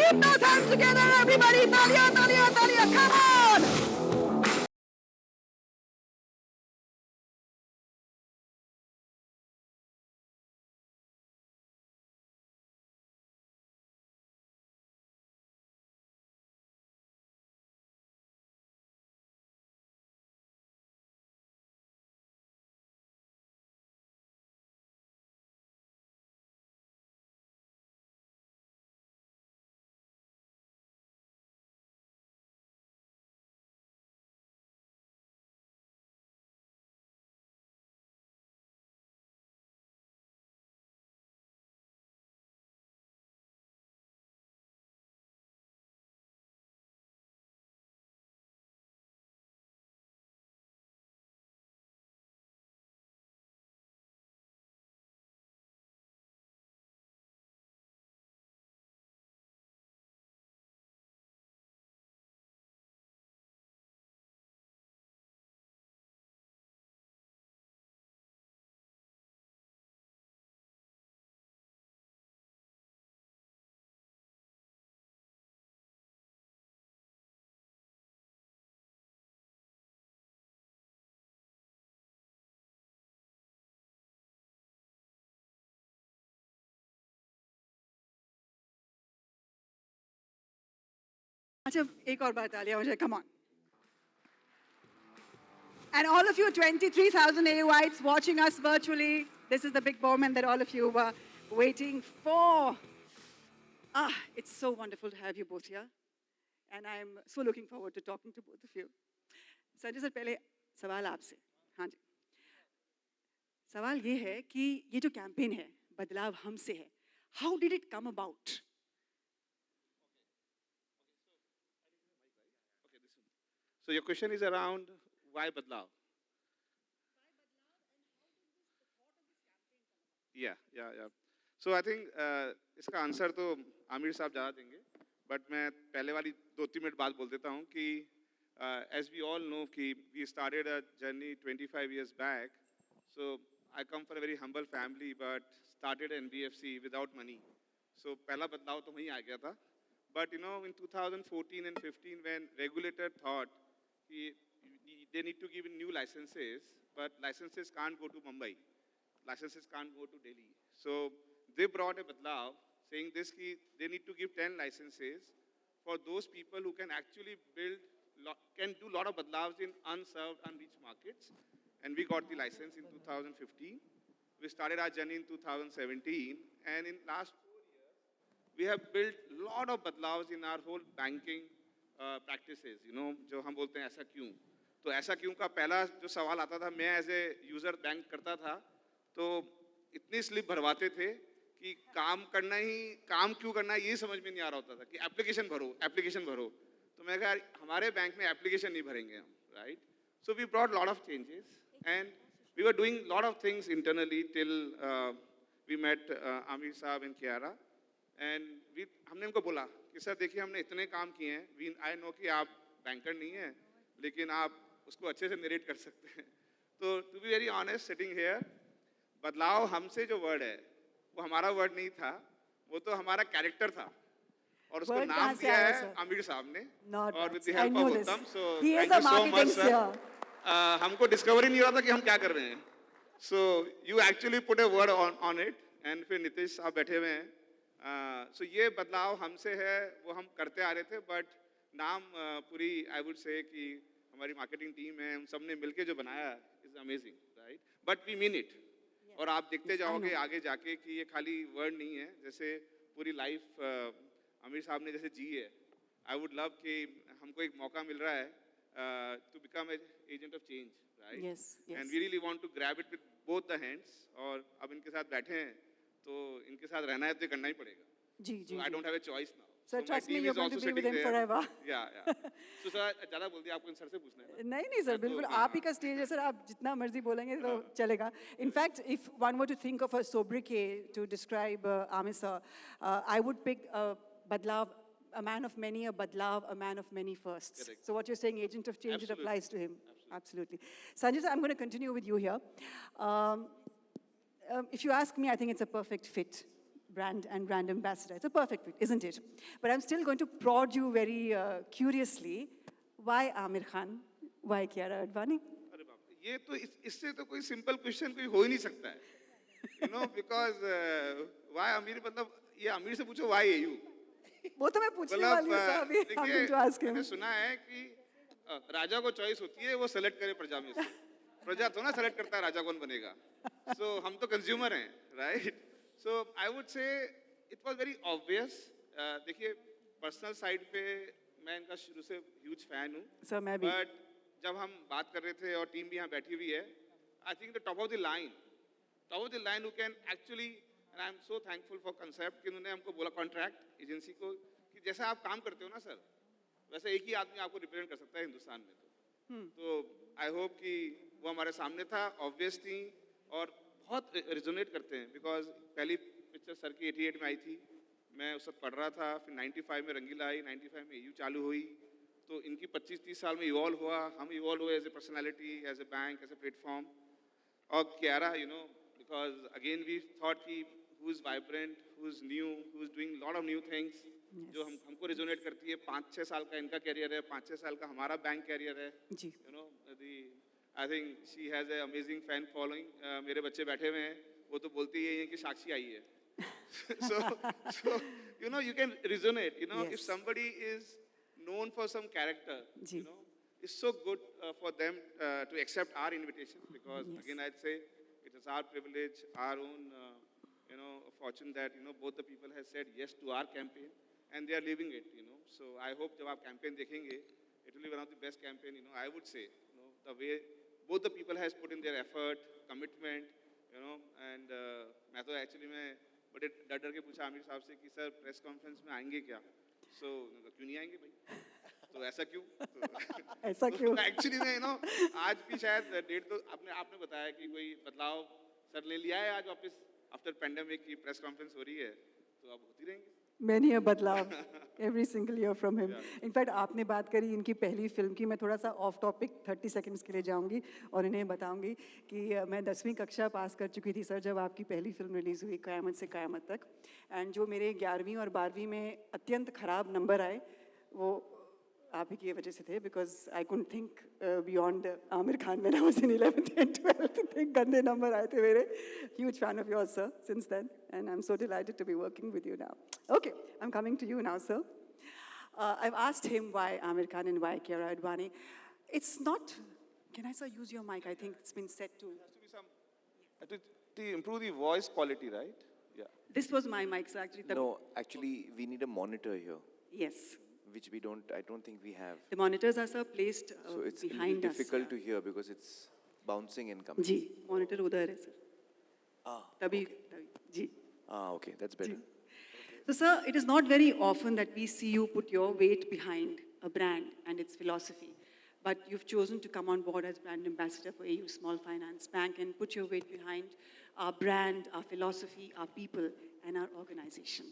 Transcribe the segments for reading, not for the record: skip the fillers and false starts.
Keep those hands together, everybody. Talia, talia, talia. Come on. अच्छा एक और बात आलिया मुझे come on. And all of you 23,000 AUites watching us virtually, this is the big moment that all of you were waiting for. It's so wonderful to have you both here. And I'm so looking forward to talking to both of you. Sanjay sir पहले सवाल आपसे. हाँ जी. सवाल ये है कि ये जो कैंपेन है बदलाव हमसे है. How did it come about? So your question is around why Badlav? Yeah. So I think इसका आंसर तो आमिर साहब ज़्यादा देंगे, but मैं पहले वाली 2-3 मिनट बाद बोल देता हूँ कि as we all know कि we started a journey 25 years back. So I come from a very humble family, but started NBFC without money. So पहला बदलाव तो वहीं आ गया था. But you know, in 2014 and 15, when regulator thought they need to give new licenses, but licenses can't go to Mumbai, licenses can't go to Delhi. So they brought a badlav saying this ki they need to give 10 licenses for those people who can actually can do a lot of badlavs in unserved, unreached markets. And we got the license in 2015. We started our journey in 2017, and in last 4 years, we have built a lot of badlavs in our whole banking practices. You know, जो हम बोलते हैं ऐसा क्यों? तो ऐसा क्यों का पहला जो सवाल आता था, मैं एज ए यूजर बैंक करता था, तो इतनी स्लिप भरवाते थे कि काम क्यों करना है ये समझ में नहीं आ रहा होता था कि एप्लीकेशन भरो. तो मैं कहा हमारे बैंक में एप्लीकेशन नहीं भरेंगे हम, right? So we brought a lot of changes, and we were doing a lot of things internally till we met Amir Saab and Kiara, and हमने उनको बोला कि सर देखिए हमने इतने काम किए हैं, I know कि आप बैंकर नहीं हैं, लेकिन आप उसको अच्छे से नरेट कर सकते हैं. तो to be very honest, sitting here, बदलाव हमसे जो वर्ड है वो हमारा वर्ड नहीं था, वो तो हमारा कैरेक्टर था, और उसको नाम दिया है आमिर साहब ने, और with the help of उत्तम. So thank you so much sir. हमको डिस्कवरी नहीं हो रहा था कि हम क्या कर रहे हैं. So you actually put a word on it, and फिर नीतीश साहब बैठे हुए हैं. So ये बदलाव हमसे है, वो हम करते आ रहे थे, but नाम पूरी I would say कि हमारी मार्केटिंग टीम है, हम सब ने मिलके जो बनाया is amazing, right? But we mean it. और आप देखते जाओगे आगे जाके कि ये खाली वर्ड नहीं है. जैसे पूरी लाइफ आमिर साहब ने जैसे जी है, आई वुड लव कि हमको एक मौका मिल रहा है to become a agent of change, right? And we really want to grab it with both the hands. और अब इनके साथ बैठे हैं तो इनके साथ रहना है तो करना ही पड़ेगा. जी I don't have a choice now. So trust me, you're going to be with him forever. Yeah. So sir, ज़्यादा बोल दिया, आपको सर से पूछना है. नहीं सर, बिल्कुल आप ही का स्टेज है सर, आप जितना मर्जी बोलेंगे तो चलेगा. In fact, if one were to think of a sobriquet to describe Amir sir, I would pick Badlav, a man of many, a Badlav, a man of many firsts. Correct. So what you're saying, agent of change, Absolutely. It applies to him. Absolutely. Sanjay sir, I'm going to continue with you here. If you ask me, I think it's a perfect fit brand and brand ambassador. It's a perfect fit, isn't it? But I'm still going to prod you very curiously. Why Amir Khan? Why Kiara Advani? अरे बाप रे, ये तो इससे तो कोई simple question कोई हो ही नहीं सकता है, you know, because why Aamir, मतलब ये आमिर से पूछो व्हाई यू, वो तो मैं पूछने मतलब वाली हूँ sir, अभी I'm देखिए, going to ask him. मैंने सुना है कि राजा को चॉइस होती है वो सेलेक्ट करे प्रजा में से, प्रजा तो ना सेलेक्ट करता है राजा कौन बनेगा, सो हम तो कंज्यूमर हैं, राइट? सो आई वुड से इट वाज वेरी ऑब्वियस. देखिए, पर्सनल साइड पे मैं इनका शुरू से ह्यूज फैन हूँ, Sir, मैं भी. बट जब हम बात कर रहे थे और टीम भी यहाँ बैठी हुई है, I think the top of the line who can actually, and I am so thankful for concept कि उन्होंने हमको बोला कॉन्ट्रैक्ट एजेंसी को कि जैसा आप काम करते हो ना सर, वैसे एक ही आदमी आपको रिप्रेजेंट कर सकता है हिंदुस्तान में. तो आई होप कि वो हमारे सामने था, ऑब्वियस थी और बहुत रिजोनेट करते हैं, बिकॉज पहली पिक्चर सर की 88 में आई थी, मैं उस वक्त पढ़ रहा था, फिर 95 में रंगीला आई, 95 में EU चालू हुई, तो इनकी 25-30 साल में इवॉल्व हुआ, हम इवॉल्व हुए as a personality, as a bank, as a platform. और Kiara, you know, because again we thought कि who is vibrant, who is new, who is doing lot of new things, जो हमको resonate करती है. 5-6 साल का इनका कैरियर है, 5-6 साल का हमारा बैंक कैरियर है, जी. You know. I think she has a amazing fan following. मेरे बच्चे बैठे हुए हैं, वो तो बोलते ही हैं कि साक्षी आई है. so you know, you can resonate, you know. Yes. If somebody is known for some character, ji. you know, it's so good for them to accept our invitation, because Yes. again I'd say it is our privilege, our own you know, fortune that, you know, both the people have said yes to our campaign and they are living it, you know. So I hope जब आप campaign देखेंगे, it will be one of the best campaign, you know. I would say, you know, the way both the people has put in their effort, commitment, you know. And मैं तो actually मैं बड़े डर के पूछा आमिर साहब से कि सर प्रेस कॉन्फ्रेंस में आएंगे क्या, सो क्यों नहीं आएंगे भाई, तो ऐसा क्यों, ऐसा क्यों? एक्चुअली में, यू नो, आज भी शायद डेट तो आपने बताया कि कोई बदलाव सर ले लिया है आज वापस आफ्टर पेंडेमिक की प्रेस कॉन्फ्रेंस हो रही है, तो अब होती रहेंगी. Many a बदलाव every single year from him. Yeah. In fact, आपने बात करी इनकी पहली फिल्म की, मैं थोड़ा सा ऑफ टॉपिक 30 सेकंड्स के लिए जाऊंगी और इन्हें बताऊंगी कि मैं 10वीं कक्षा पास कर चुकी थी सर जब आपकी पहली फिल्म रिलीज़ हुई क़यामत से क़यामत तक. एंड जो मेरे 11वीं और 12वीं में अत्यंत ख़राब नंबर आए वो आप ही की वजह से थे, because I couldn't think beyond Aamir Khan when I was in 11th and 12th. थे गंदे नंबर आए थे मेरे. Huge fan of yours, sir, since then, and I'm so delighted to be working with you now. Okay, I'm coming to you now, sir. I've asked him why Amir Khan and why Kiara Advani. It's not. Can I, sir, use your mic? I think it's been set to. Has to be some to improve the voice quality, right? Yeah. This was my mic, sir. Actually, No, actually, we need a monitor here, Yes. which I don't think we have. The monitors are, sir, placed So it's a little behind us. difficult to hear because it's bouncing and coming. Ji, monitor उधर है, sir. Ah, तभी, जी. okay, that's better. So, sir, it is not very often that we see you put your weight behind a brand and its philosophy, but you've chosen to come on board as brand ambassador for AU Small Finance Bank and put your weight behind our brand, our philosophy, our people, and our organization.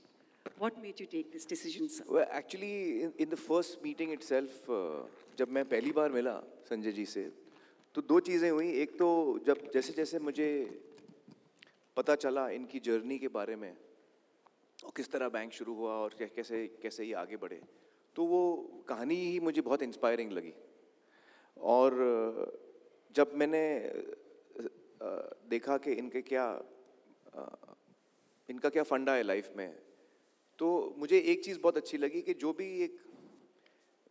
What made you take this decision, sir? Well, actually, in the first meeting itself, जब मैं पहली बार मिला संजय जी से, तो दो चीज़ें हुई. एक तो जब जैसे जैसे मुझे पता चला इनकी जर्नी के बारे में और किस तरह बैंक शुरू हुआ और कैसे कैसे ये आगे बढ़े, तो वो कहानी ही मुझे बहुत इंस्पायरिंग लगी. और जब मैंने देखा कि इनका क्या फंडा है लाइफ में, तो मुझे एक चीज़ बहुत अच्छी लगी कि जो भी एक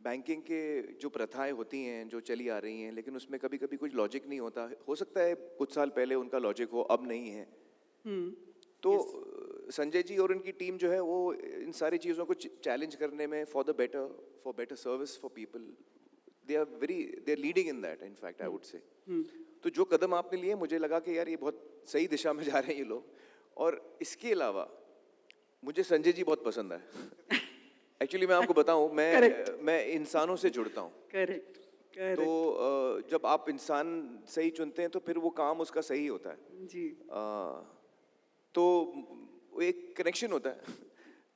बैंकिंग के जो प्रथाएं होती हैं जो चली आ रही हैं, लेकिन उसमें कभी कभी कुछ लॉजिक नहीं होता. हो सकता है कुछ साल पहले उनका लॉजिक हो, अब नहीं है. तो संजय जी और उनकी टीम जो है वो इन सारी चीज़ों को चैलेंज करने में for better service for people, they are leading in that, in fact I would say. तो जो कदम आपने लिए, मुझे लगा कि यार ये बहुत सही दिशा में जा रहे हैं ये लोग. और इसके अलावा मुझे संजय जी बहुत पसंद है. एक्चुअली मैं आपको बताऊं, मैं इंसानों से जुड़ता हूं. Correct. तो जब आप इंसान सही चुनते हैं तो फिर वो काम उसका सही होता है. जी. तो एक कनेक्शन होता है.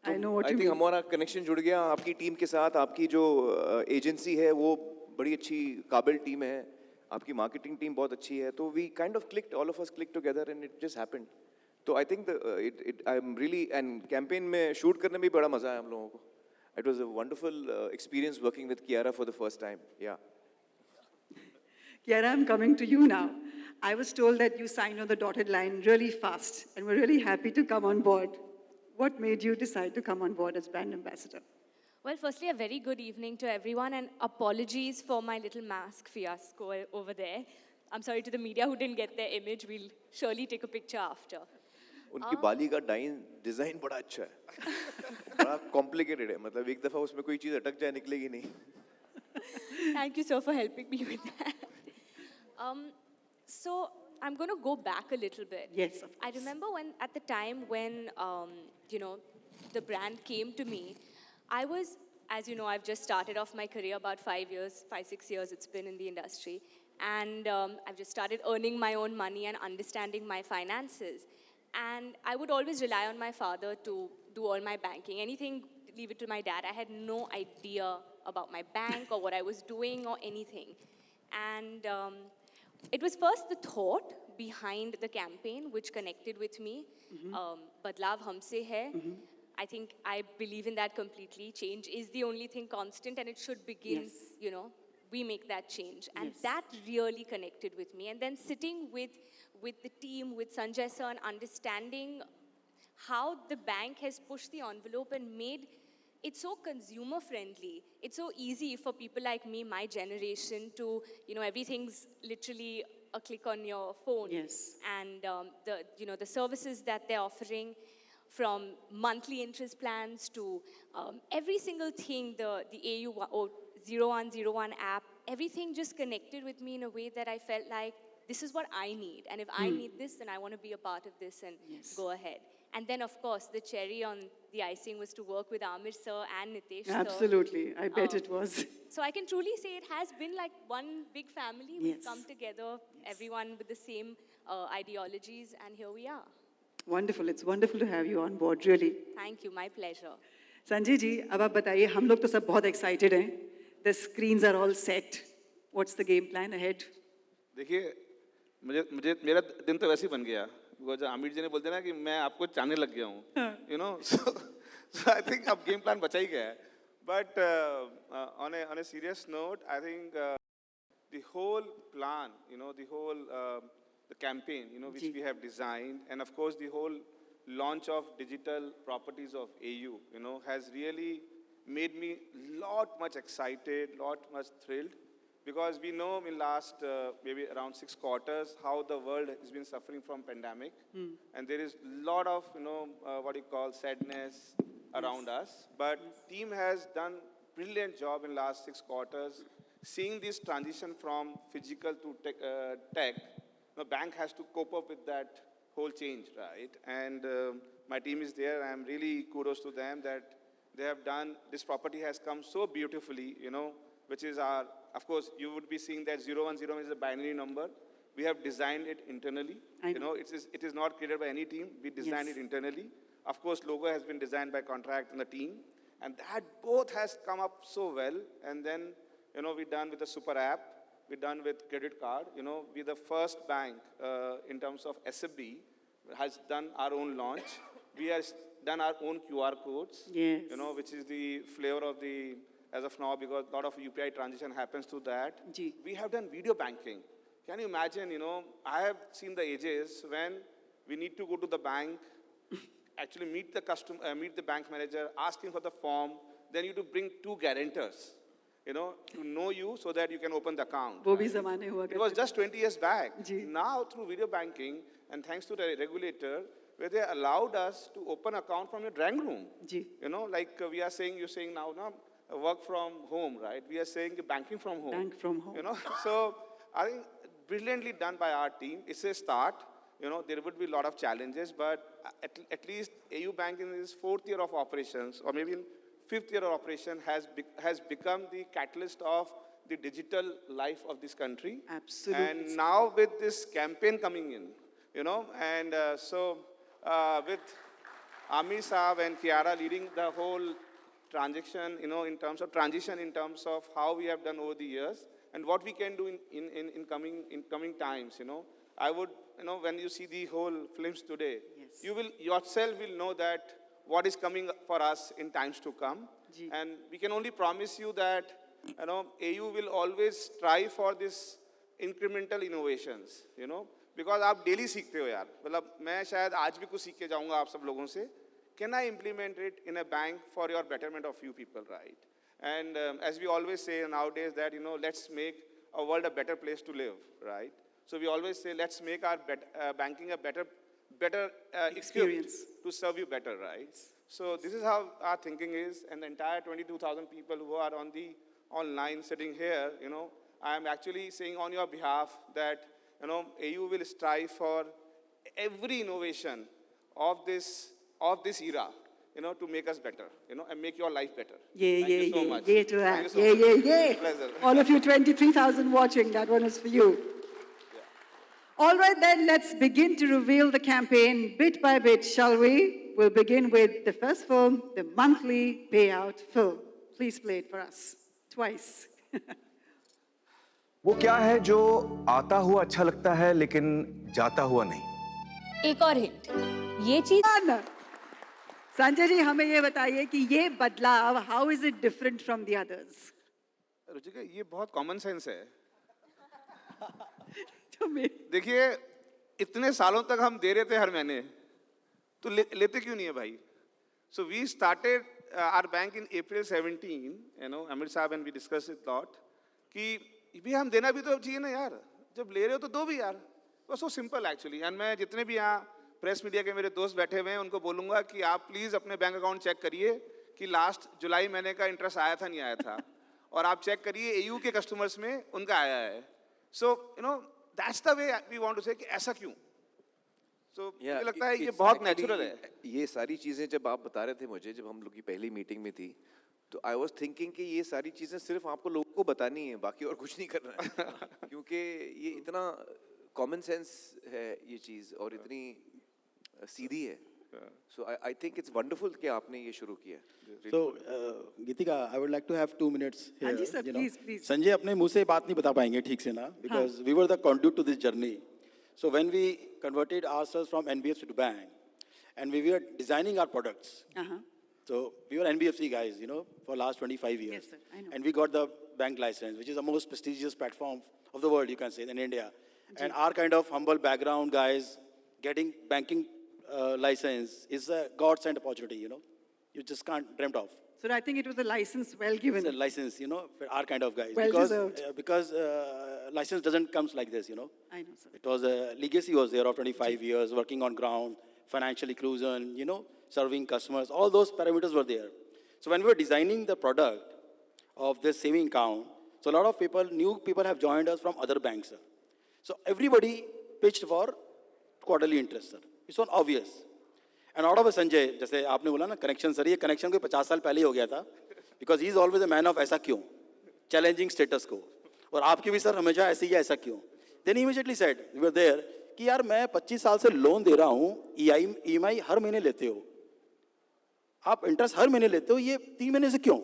I know what I you think mean. हमारा कनेक्शन जुड़ गया आपकी टीम के साथ. आपकी जो एजेंसी है वो बड़ी अच्छी काबिल टीम है, आपकी मार्केटिंग टीम बहुत अच्छी है. तो we kind of clicked, all of us click together and it just happened तो I think I am really and campaign में शूट करने में भी बड़ा मजा आया हम लोगों को. It was a wonderful experience working with Kiara for the first time. Yeah Kiara, I'm coming to you now. I was told that you signed on the dotted line really fast, and we're really happy to come on board. What made you decide to come on board as brand ambassador? Well, firstly, a very good evening to everyone, and apologies for my little mask fiasco over there. I'm sorry to the media who didn't get their image. We'll surely take a picture after. उनकी बाली का design बड़ा अच्छा है. बड़ा complicated है. मतलब एक दफा उसमें कोई चीज अटक जाए निकलेगी नहीं. Thank you, sir, for helping me with that. So I'm going to go back a little bit. Yes, of I remember at the time when, the brand came to me, I was, as you know, I've just started off my career about 5 years, 6 years it's been in the industry. And I've just started earning my own money and understanding my finances. And I would always rely on my father to do all my banking. Anything, leave it to my dad. I had no idea about my bank or what I was doing or anything. And it was first the thought behind the campaign which connected with me. Badlav humse hai. I think I believe in that completely. Change is the only thing constant, and it should begin, Yes. We make that change. And Yes. that really connected with me. And then sitting with the team, with Sanjay sir, and understanding how the bank has pushed the envelope and made it so consumer friendly. It's so easy for people like me, my generation, to, everything's literally a click on your phone. Yes. And the services that they're offering, from monthly interest plans to every single thing, the AU 0101 app, everything just connected with me in a way that I felt like this is what I need. And if I need this, then I want to be a part of this and Yes. go ahead. And then, of course, the cherry on the icing was to work with Amir sir and Nitesh sir. Absolutely. I bet it was. So I can truly say it has been like one big family. We've Yes. come together, everyone with the same ideologies, and here we are. Wonderful. It's wonderful to have you on board, really. Thank you, my pleasure. Sanjay ji, अब आप बताइए, हम लोग तो सब बहुत excited हैं. The screens are all set. What's the game plan ahead? देखिए मुझे मेरा दिन तो वैसे ही बन गया. वो जो आमिर जी ने बोलते ना कि मैं आपको चाहने लग गया हूँ. So I think अब game plan बचा ही गया है. But on a serious note, I think the whole plan, the campaign, which Ji. we have designed, and of course the whole launch of digital properties of AU, has really made me much excited, much thrilled, because we know in last maybe around 6 quarters how the world has been suffering from pandemic, and there is lot of sadness around us. But team has done brilliant job in last 6 quarters, seeing this transition from physical to tech. The bank has to cope up with that whole change, right? And my team is there. I'm really kudos to them that they have done, this property has come so beautifully, which is our, of course, you would be seeing that 010 is a binary number. We have designed it internally. I know. It is not created by any team. We designed Yes. it internally. Of course, logo has been designed by contract and the team. And that both has come up so well. And then, we're done with the super app. We're done with credit card. We're the first bank in terms of SFB has done our own launch. We have done our own QR codes. Yes. Which is the flavor of the, as of now, because a lot of UPI transition happens through that. Ji. We have done video banking. Can you imagine, I have seen the ages when we need to go to the bank, actually meet the customer, meet the bank manager, ask him for the form, then you to bring 2 guarantors, to know you so that you can open the account. वो भी ज़माने हुआ It was करते just 20 years back. Ji. Now, through video banking, and thanks to the regulator, where they allowed us to open account from your drawing room. Ji. Like we are saying, you're saying now, work from home, right? We are saying banking from home. Bank from home. So I think brilliantly done by our team. It's a start. There would be a lot of challenges, but at least AU Bank in its 4th year of operations, or maybe in 5th year of operation, has become the catalyst of the digital life of this country. Absolutely. And now with this campaign coming in, and with Amir Saab and Kiara leading the whole transition, in terms of how we have done over the years and what we can do in coming times, I would, when you see the whole films today, Yes. Yes. you will yourself will know that what is coming for us in times to come. Ji. And we can only promise you that, you know, AU will always strive for this incremental innovations, you know, because आप daily सीखते हो यार, मतलब मैं शायद आज भी कुछ सीख के जाऊँगा आप सब लोगों से. Can I implement it in a bank for your betterment of you people, right? And as we always say nowadays that, you know, let's make a world a better place to live, right? So we always say, let's make our banking a better Experience. equipped to serve you better, right? So this is how our thinking is, and the entire 22,000 people who are on the online sitting here, you know, I am actually saying on your behalf that, you know, AU will strive for every innovation of this era, you know, to make us better, you know, and make your life better. Yeah, Thank you so much. yeah to that. Thank you so much. Yeah. Pleasure. All of you 23,000 watching, that one is for you. All right, then, let's begin to reveal the campaign bit by bit, shall we? We'll begin with the first film, the monthly payout film. Please play it for us. Twice. वो क्या है जो आता हुआ अच्छा लगता है लेकिन जाता हुआ नहीं? एक और हिंट, ये चीज Done. संजय जी, हमें ये बताइए कि ये बदलाव, how is it different from the others? Ruchika, ये बहुत कॉमन सेंस है. तो मैं- देखिए, इतने सालों तक हम दे रहे थे हर महीने, तो लेते क्यों नहीं है भाई? So we started our bank in April 17, you know, Amir साहब, and we discussed it lot, कि भी हम देना भी तो चाहिए ना यार, जब ले रहे हो तो दो भी यार. बस so simple actually. And मैं जितने भी यहाँ प्रेस मीडिया के मेरे दोस्त बैठे हुए हैं, उनको बोलूँगा कि आप प्लीज़ अपने बैंक अकाउंट चेक करिए कि लास्ट जुलाई महीने का इंटरेस्ट आया था नहीं आया था, और आप चेक करिए AU के कस्टमर्स में उनका आया है. So you know, that's the way we want to say कि ऐसा क्यों? So मुझे लगता है ये बहुत नेचुरल है. ये सारी चीज़ें जब आप बता रहे थे मुझे, जब हम लोग की पहली मीटिंग में थी, तो आई वॉज थिंकिंग कि ये सारी चीज़ें सिर्फ आपको लोगों को बतानी है, बाकी और कुछ नहीं करना है. क्योंकि ये इतना कॉमन सेंस है ये चीज़, और इतनी सीधी है. सो आई थिंक इट्स वंडरफुल कि आपने ये शुरू किया. So, Geetika, I would like to have 2 minutes here. हाँ जी sir, you know. please. Sanjay अपने मुंह से बात नहीं बता पाएंगे ठीक से ना, because we were the conduit to this journey. So when we converted ourselves from NBFC to bank, and we were designing our products. Uh-huh. So we were NBFC guys, you know, for last 25 years. Yes, sir, I know. And we got the bank license, which is the most prestigious platform of the world, you can say, in India. And our kind of humble background guys getting banking license is a God-sent opportunity, you know. You just can't dreamt of. So I think it was a license well given. It's a license, you know, for our kind of guys. Well because deserved. because license doesn't comes like this, you know. I know, sir. It was a legacy was there of 25 years, working on ground, financial inclusion, you know, serving customers. All those parameters were there. So when we were designing the product of this saving account, so a lot of people, new people have joined us from other banks, sir. So everybody pitched for quarterly interest, sir. It's all obvious. And out of a Sanjay, जैसे आपने बोला ना connection, sir, ये connection कोई 50 साल पहले ही हो गया था, because he is always a man of ऐसा क्यों, challenging status को. और आपकी भी सर हमेशा ऐसे ही है, ऐसा क्यों. Then he immediately said, we were there, कि यार मैं 25 साल से लोन दे रहा हूँ, EMI हर महीने लेते हो, आप इंटरेस्ट हर महीने लेते हो, ये 3 महीने से क्यों?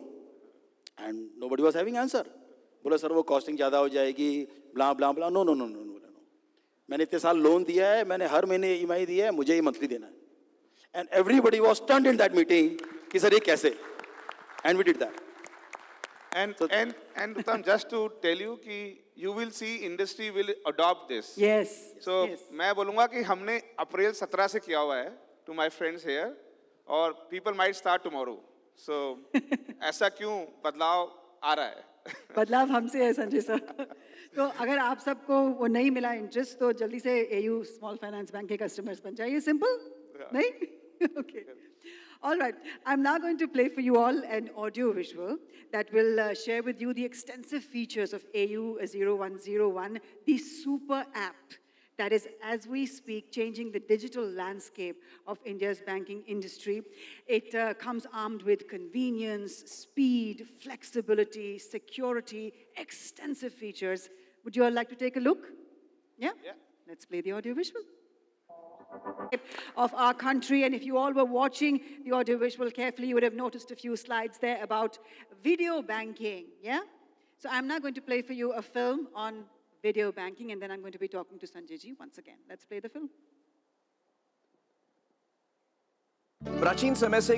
And nobody was having answer. बोला सर वो कॉस्टिंग ज़्यादा हो जाएगी, blah blah blah. No no no no no. मैंने इतने साल लोन दिया है, मैंने हर महीने EMI दिया है, मुझे ये मंथली देना है. And everybody was stunned in that meeting कि सर ये कैसे? And we did that. And Uttam, just to tell you कि you will see industry will adopt this. Yes. So yes. मैं बोलूँगा कि हमने अप्रैल 17 से किया हुआ है, to my friends here, और people might start tomorrow. So ऐसा क्यों बदलाव आ रहा है? बदलाव हमसे है संजय सर. तो अगर आप सबको वो नहीं मिला इंटरेस्ट, तो जल्दी से AU स्मॉल फाइनेंस बैंक के कस्टमर्स बन जाइए. सिंपल नहीं? Okay. All right. I'm now going to play for you all an audio visual that will share with you the extensive features of AU 0101, the super app that is, as we speak, changing the digital landscape of India's banking industry. It comes armed with convenience, speed, flexibility, security, extensive features. Would you all like to take a look? Yeah? Yeah. Let's play the audio visual of our country. And if you all were watching the audio visual carefully, you would have noticed a few slides there about video banking. Yeah? So I'm now going to play for you a film on video banking, and then I'm going to be talking to Sanjay ji once again. Let's play the film. प्राचीन समय से